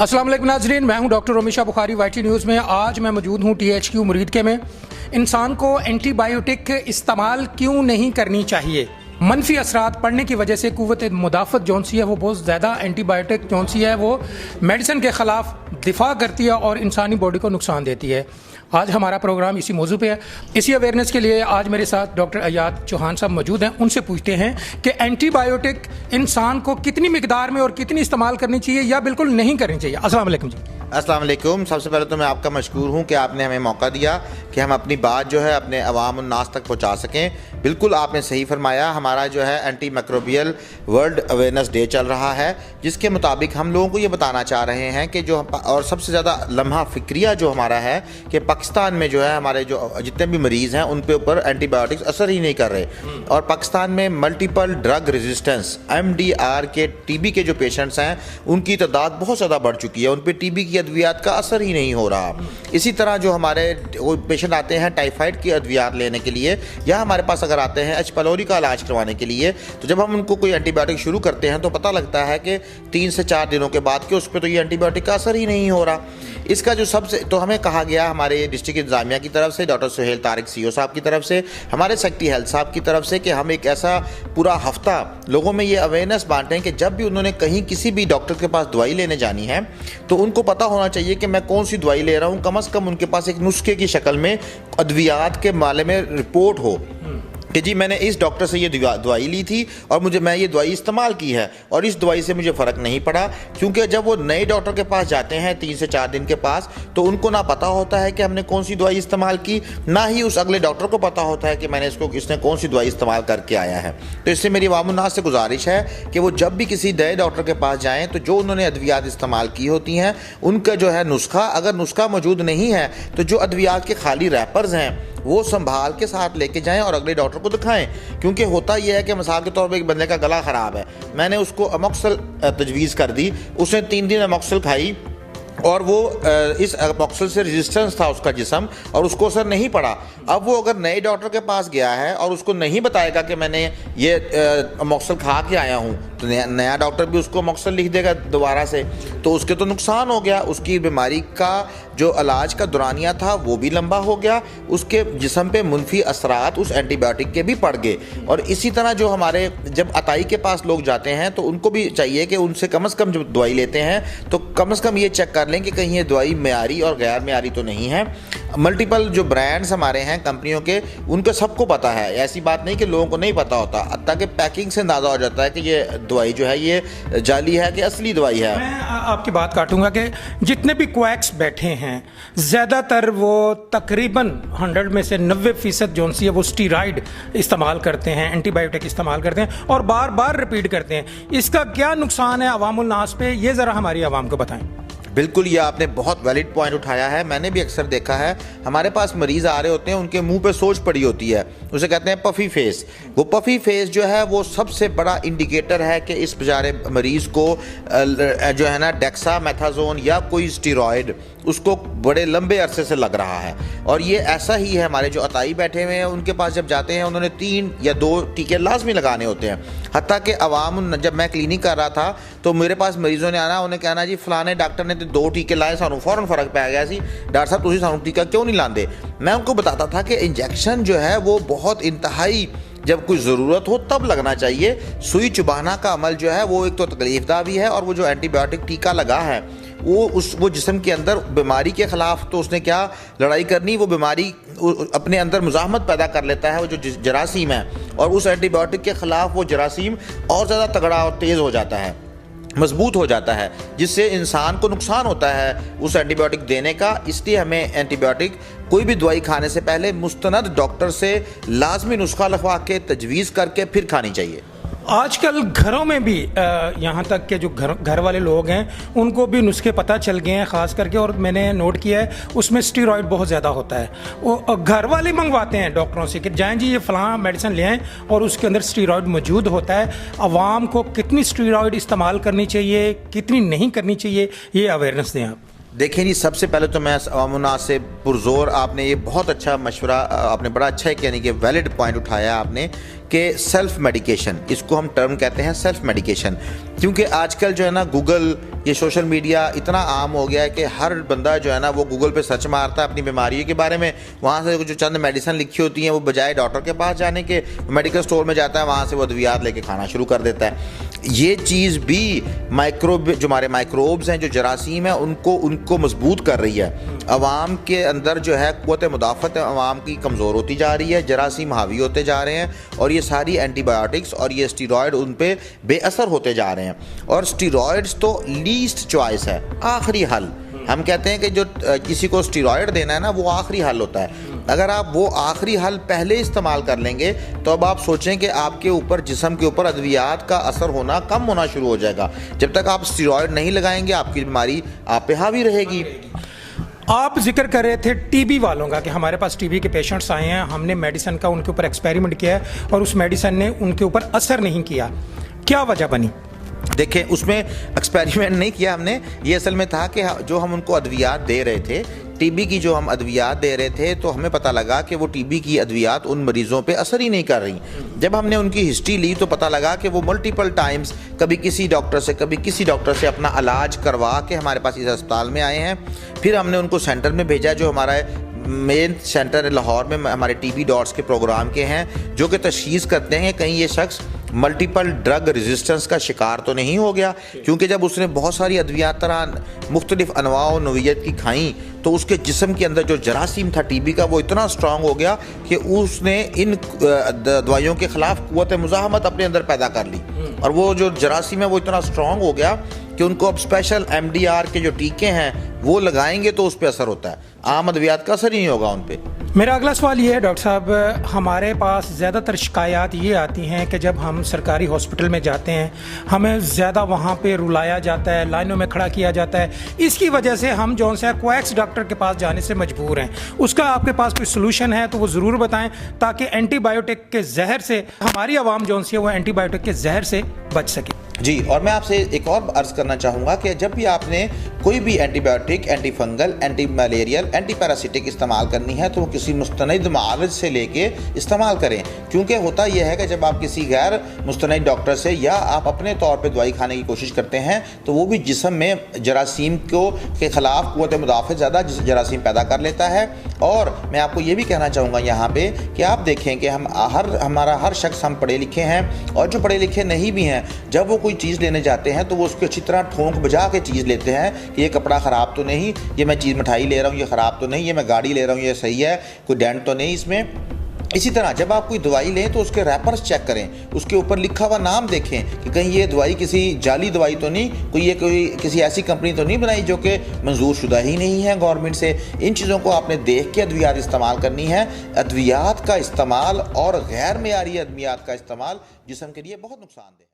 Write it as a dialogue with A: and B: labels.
A: अस्सलाम वालेकुम नाज़रीन, मैं हूं डॉक्टर रमीशा बुखारी वाईटी न्यूज़ में। आज मैं मौजूद हूं THQ मुरीदके में। इंसान को एंटीबायोटिक इस्तेमाल क्यों नहीं करनी चाहिए? मनफी असरात पड़ने की वजह से कुव्वत मुदाफ़त जौन सी है वो बहुत ज़्यादा, एंटीबायोटिक जौन सी है वो मेडिसिन के ख़िलाफ़ दिफा करती है और इंसानी बॉडी को नुकसान देती है। आज हमारा प्रोग्राम इसी मौजू पे है। इसी अवेयरनेस के लिए आज मेरे साथ डॉक्टर अयाद चौहान साहब मौजूद हैं। उनसे पूछते हैं कि एंटीबायोटिक इंसान को कितनी मिकदार में और कितनी इस्तेमाल करनी चाहिए या बिल्कुल नहीं करनी चाहिए। अस्सलाम वालेकुम जी।
B: अस्सलाम वालेकुम। सबसे पहले तो मैं आपका मशकूर हूँ कि आपने हमें मौका दिया कि हम अपनी बात जो है अपने अवाम उन्नास तक पहुँचा सकें। बिल्कुल आपने सही फरमाया। हमारा जो है anti microbial world awareness day चल रहा है, जिसके मुताबिक हम लोगों को ये बताना चाह रहे हैं कि जो और सबसे ज़्यादा लम्हा फिक्रिया जो हमारा है कि पाकिस्तान में जो है हमारे जो जितने भी मरीज़ हैं उन पे ऊपर एंटीबायोटिक्स असर ही नहीं कर रहे। और पाकिस्तान में मल्टीपल ड्रग रेजिस्टेंस MDR के TB के जो पेशेंट्स हैं उनकी तादाद बहुत ज़्यादा बढ़ चुकी है। उन पर TB की अद्वियात का असर ही नहीं हो रहा। इसी तरह जो हमारे पेशेंट आते हैं टाइफाइड की अद्वियात लेने के लिए या हमारे पास अगर आते हैं H pylori का इलाज करवाने के लिए, तो जब हम उनको कोई एंटीबायोटिक शुरू करते हैं तो पता लगता है कि 3 से 4 दिनों के बाद कि उस पर तो ये एंटीबायोटिक का असर ही नहीं हो रहा। इसका जो सबसे तो हमें कहा गया हमारे डिस्ट्रिक्ट इंतजामिया की तरफ से, डॉक्टर सुहेल तारिक CO साहब की तरफ से, हमारे सेक्रेटरी हेल्थ साहब की तरफ से, कि हम एक ऐसा पूरा हफ्ता लोगों में ये अवेयरनेस बांटें कि जब भी उन्होंने कहीं किसी भी डॉक्टर के पास दवाई लेने जानी है तो उनको पता होना चाहिए कि मैं कौन सी दवाई ले रहा हूँ। कम से कम उनके पास एक नुस्खे की शक्ल में अद्वियात के माले में रिपोर्ट हो कि जी मैंने इस डॉक्टर से ये दवाई ली थी और मैं ये दवाई इस्तेमाल की है और इस दवाई से मुझे फ़र्क नहीं पड़ा। क्योंकि जब वो नए डॉक्टर के पास जाते हैं 3 से 4 दिन के पास, तो उनको ना पता होता है कि हमने कौन सी दवाई इस्तेमाल की, ना ही उस अगले डॉक्टर को पता होता है कि इसने कौन सी दवाई इस्तेमाल करके आया है। तो इससे मेरी अवाम उन्नास से गुजारिश है कि वो जब भी किसी नए डॉक्टर के पास जाएँ तो जो उन्होंने अद्वियात इस्तेमाल की होती हैं उनका जो है नुस्खा, अगर नुस्खा मौजूद नहीं है तो जो अद्वियात के खाली रैपर्स हैं वो संभाल के साथ लेके जाएं और अगले डॉक्टर को दिखाएं। क्योंकि होता यह है कि मिसाल के तौर पे एक बंदे का गला ख़राब है, मैंने उसको अमोक्सल तजवीज़ कर दी, उसने 3 दिन अमोक्सल खाई और वो इस अमोक्सल से रेजिस्टेंस था उसका जिस्म और उसको असर नहीं पड़ा। अब वो अगर नए डॉक्टर के पास गया है और उसको नहीं बताएगा कि मैंने ये अमोक्सल खा के आया हूँ, तो नया डॉक्टर भी उसको अमोक्सल लिख देगा दोबारा से, तो उसके तो नुकसान हो गया। उसकी बीमारी का जो इलाज का दौरानिया था वो भी लंबा हो गया, उसके जिस्म पे मुनफी असरात उस एंटीबायोटिक के भी पड़ गए। और इसी तरह जो हमारे जब अताई के पास लोग जाते हैं तो उनको भी चाहिए कि उनसे कम से कम जब दवाई लेते हैं तो कम से कम ये चेक कर लें कि कहीं ये दवाई मेयारी और गैर मेयारी तो नहीं है। मल्टीपल जो ब्रांड्स हमारे हैं कंपनियों के, उनको सबको पता है, ऐसी बात नहीं कि लोगों को नहीं पता होता। ताकि पैकिंग से अंदाज़ा हो जाता है कि ये दवाई जो है ये जाली है कि असली दवाई है।
A: मैं आपकी बात काटूंगा कि जितने भी क्वैक्स बैठे हैं ज़्यादातर वो तकरीबन 100 में से 90% जो सी है वो स्टीरॉयड इस्तेमाल करते हैं, एंटीबायोटिक इस्तेमाल करते हैं और बार बार रिपीट करते हैं। इसका क्या नुकसान है अवामुल नास पे, ये ज़रा हमारी आवाम को बताएं।
B: बिल्कुल, ये आपने बहुत वैलिड पॉइंट उठाया है। मैंने भी अक्सर देखा है, हमारे पास मरीज़ आ रहे होते हैं, उनके मुंह पे सोज पड़ी होती है, उसे कहते हैं पफ़ी फेस। वो पफ़ी फेस जो है वो सबसे बड़ा इंडिकेटर है कि इस बेचारे मरीज़ को जो है ना डेक्सामेथाजोन या कोई स्टीरॉयड उसको बड़े लंबे अरसे से लग रहा है। और ये ऐसा ही है, हमारे जो अताई बैठे हुए हैं उनके पास जब जाते हैं उन्होंने 3 या 2 टीके लाजमी लगाने होते हैं। हत्ता कि अवाम, जब मैं क्लिनिक कर रहा था तो मेरे पास मरीजों ने आना, उन्हें कहना जी फलाने डॉक्टर ने तो 2 टीके लाए, सानू फौरन फर्क पै गया सी, डॉक्टर साहब तुसीं सानू टीका क्यों नहीं लाते। मैं उनको बताता था कि इंजेक्शन जो है वो बहुत इंतहाई जब कोई ज़रूरत हो तब लगना चाहिए। सुई चुबाना का अमल जो है वो एक तो तकलीफदा भी है, और वो जो एंटीबायोटिक टीका लगा है वो जिस्म के अंदर बीमारी के ख़िलाफ़ तो उसने क्या लड़ाई करनी, वो बीमारी अपने अंदर मुज़ाहमत पैदा कर लेता है, वो जो जरासीम है, और उस एंटीबायोटिक के ख़िलाफ़ वो जरासीम और ज़्यादा तगड़ा और तेज़ हो जाता है, मजबूत हो जाता है, जिससे इंसान को नुकसान होता है उस एंटीबायोटिक देने का। इसलिए हमें एंटीबायोटिक कोई भी दवाई खाने से पहले मुस्तनद डॉक्टर से लाजमी नुस्खा लिखवा के तजवीज़ करके फिर खानी चाहिए।
A: आजकल घरों में भी यहाँ तक के जो घर वाले लोग हैं उनको भी नुस्खे पता चल गए हैं ख़ास करके, और मैंने नोट किया है उसमें स्टीरॉयड बहुत ज़्यादा होता है। वो घर वाले मंगवाते हैं डॉक्टरों से कि जाएं जी ये फ़लाँ मेडिसिन ले आएँ और उसके अंदर स्टीरॉयड मौजूद होता है। आवाम को कितनी स्टीरॉयड इस्तेमाल करनी चाहिए, कितनी नहीं करनी चाहिए, ये अवेयरनेस दें आप।
B: देखिए जी, सबसे पहले तो मैं अवामुन्नास से पुरजोर, आपने ये बहुत अच्छा मशवरा, आपने बड़ा अच्छा एक यानी कि वैलिड पॉइंट उठाया आपने कि सेल्फ मेडिकेशन, इसको हम टर्म कहते हैं सेल्फ मेडिकेशन। क्योंकि आजकल जो है ना गूगल, ये सोशल मीडिया इतना आम हो गया है कि हर बंदा जो है ना वो गूगल पे सर्च मारता है अपनी बीमारियों के बारे में, वहाँ से जो चंद मेडिसिन लिखी होती हैं वो बजाय डॉक्टर के पास जाने के मेडिकल स्टोर में जाता है, वहाँ से वो अद्वियात लेके खाना शुरू कर देता है। ये चीज़ भी जो हमारे माइक्रोब्स हैं, जो जरासीम हैं, उनको मजबूत कर रही है। अवाम के अंदर जो है क़ुव्वत मुदाफ़त अवाम की कमज़ोर होती जा रही है, जरासीम हावी होते जा रहे हैं और ये सारी एंटीबायोटिक्स और ये स्टीरॉयड उन पे बेअसर होते जा रहे हैं। और स्टीरॉयड्स तो लीस्ट चॉइस है, आखिरी हल। हम कहते हैं कि जो किसी को स्टीरॉयड देना है ना, वो आखिरी हल होता है। अगर आप वो आखिरी हल पहले इस्तेमाल कर लेंगे तो अब आप सोचें कि आपके ऊपर, जिस्म के ऊपर अद्वियात का असर होना कम होना शुरू हो जाएगा। जब तक आप स्टीरॉयड नहीं लगाएंगे आपकी बीमारी आप पे हावी रहेगी।
A: आप जिक्र कर रहे थे टीबी वालों का कि हमारे पास टीबी के पेशेंट्स आए हैं, हमने मेडिसिन का उनके ऊपर एक्सपेरिमेंट किया है और उस मेडिसिन ने उनके ऊपर असर नहीं किया, क्या वजह बनी?
B: देखें, उसमें एक्सपेरिमेंट नहीं किया हमने, ये असल में था कि जो हम उनको अद्वियात दे रहे थे, टीबी की जो हम अद्वियात दे रहे थे, तो हमें पता लगा कि वो टीबी की अद्वियात उन मरीज़ों पे असर ही नहीं कर रही। जब हमने उनकी हिस्ट्री ली तो पता लगा कि वो मल्टीपल टाइम्स कभी किसी डॉक्टर से कभी किसी डॉक्टर से अपना इलाज करवा के हमारे पास इस अस्पताल में आए हैं। फिर हमने उनको सेंटर में भेजा, जो हमारा मेन सेंटर लाहौर में हमारे टीबी डॉट्स के प्रोग्राम के हैं, जो कि तशख़ीस करते हैं कहीं ये शख्स मल्टीपल ड्रग रेजिस्टेंस का शिकार तो नहीं हो गया। क्योंकि जब उसने बहुत सारी अद्वियात तरह मुख्तलिफ अनवा और नोवियत की खाई तो उसके जिस्म के अंदर जो जरासीम था टीबी का, वो इतना स्ट्रांग हो गया कि उसने इन दवाइयों के ख़िलाफ़ क़ुव्वत मुज़ाहमत अपने अंदर पैदा कर ली। और वो जो जरासीम है वो इतना स्ट्रांग हो गया कि उनको अब स्पेशल MDR के जो टीके हैं वो लगाएंगे तो उस पर असर होता है, आम अद्वियात का असर ही नहीं होगा उन पर।
A: मेरा अगला सवाल ये है डॉक्टर साहब, हमारे पास ज़्यादातर शिकायत ये आती हैं कि जब हम सरकारी हॉस्पिटल में जाते हैं हमें ज़्यादा वहाँ पे रुलाया जाता है, लाइनों में खड़ा किया जाता है। इसकी वजह से हम जौन से क्वैक्स डॉक्टर के पास जाने से मजबूर हैं। उसका आपके पास कोई सोल्यूशन है तो वो ज़रूर बताएं, ताकि एंटीबायोटिक के जहर से हमारी आवाम जौन सी है वो एंटीबायोटिक के जहर से बच सके।
B: जी, और मैं आपसे एक और अर्ज़ करना चाहूँगा कि जब भी आपने कोई भी antibiotic, anti fungal, anti malarial, anti parasitic इस्तेमाल करनी है तो वो किसी मुस्तनद मालिज से लेके इस्तेमाल करें। क्योंकि होता यह है कि जब आप किसी गैर मुस्तनद डॉक्टर से या आप अपने तौर पे दवाई खाने की कोशिश करते हैं तो वो भी जिस्म में जरासीम के ख़िलाफ़ क़ुव्वत मुदाफ़त ज़्यादा जरासीम पैदा कर लेता है। और मैं आपको ये भी कहना चाहूँगा यहाँ पे कि आप देखें कि हमारा हर शख्स, हम पढ़े लिखे हैं और जो पढ़े लिखे नहीं भी हैं, जब वो कोई चीज़ लेने जाते हैं तो वो उसको अच्छी तरह ठोंक बजा के चीज़ लेते हैं कि ये कपड़ा ख़राब तो नहीं, ये मैं चीज़ मिठाई ले रहा हूँ ये ख़राब तो नहीं, ये मैं गाड़ी ले रहा हूँ ये सही है, कोई डेंट तो नहीं इसमें। इसी तरह जब आप कोई दवाई लें तो उसके रैपर्स चेक करें, उसके ऊपर लिखा हुआ नाम देखें कि कहीं ये दवाई किसी जाली दवाई तो नहीं, कोई किसी ऐसी कंपनी तो नहीं बनाई जो कि मंजूर शुदा ही नहीं है गवर्नमेंट से। इन चीज़ों को आपने देख के अद्वियात इस्तेमाल करनी है। अद्वियात का इस्तेमाल और गैर मेयारी अद्वियात का इस्तेमाल जिस्म के लिए बहुत नुकसानदेह है।